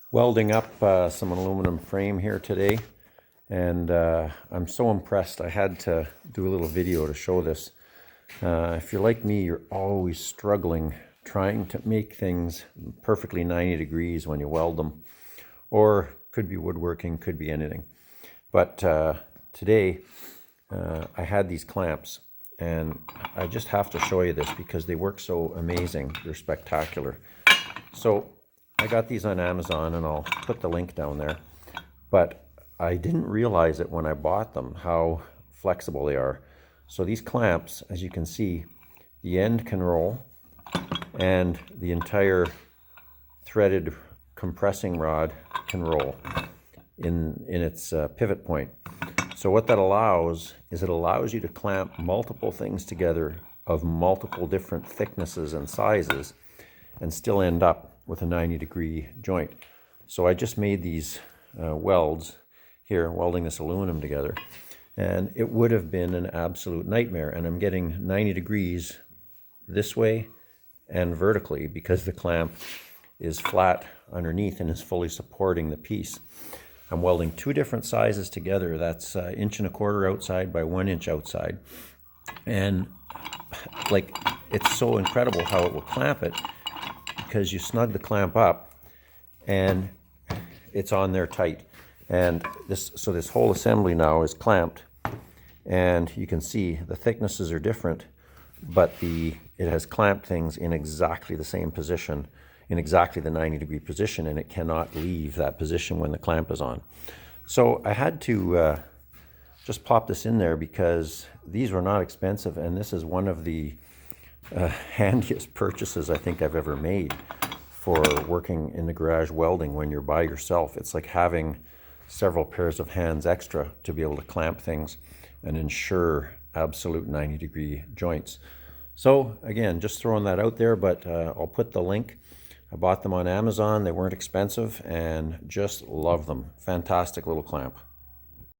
Welding up some aluminum frame here today, and I'm so impressed. I had to do a little video to show this. If you're like me, you're always struggling trying to make things perfectly 90 degrees when you weld them, or could be woodworking, could be anything. But today I had these clamps, and I just have to show you this because they work so amazing. They're spectacular. So I got these on Amazon, and I'll put the link down there. But I didn't realize it when I bought them, how flexible they are. So these clamps, as you can see, the end can roll, and the entire threaded compressing rod can roll in its pivot point. So what that allows is it allows you to clamp multiple things together of multiple different thicknesses and sizes and still end up with a 90-degree joint. So I just made these welds here, welding this aluminum together, and it would have been an absolute nightmare. And I'm getting 90 degrees this way and vertically because the clamp is flat underneath and is fully supporting the piece. I'm welding two different sizes together. That's 1.25 inches outside by 1 inch outside. And like, it's so incredible how it will clamp it, because you snug the clamp up and it's on there tight. And this whole assembly now is clamped, and you can see the thicknesses are different, but it has clamped things in exactly the same position, in exactly the 90-degree position, and it cannot leave that position when the clamp is on. So I had to just pop this in there because these were not expensive, and this is one of the handiest purchases I think I've ever made for working in the garage welding when you're by yourself. It's like having several pairs of hands extra to be able to clamp things and ensure absolute 90-degree joints. So again, just throwing that out there, but I'll put the link. I bought them on Amazon. They weren't expensive and just love them. Fantastic little clamp.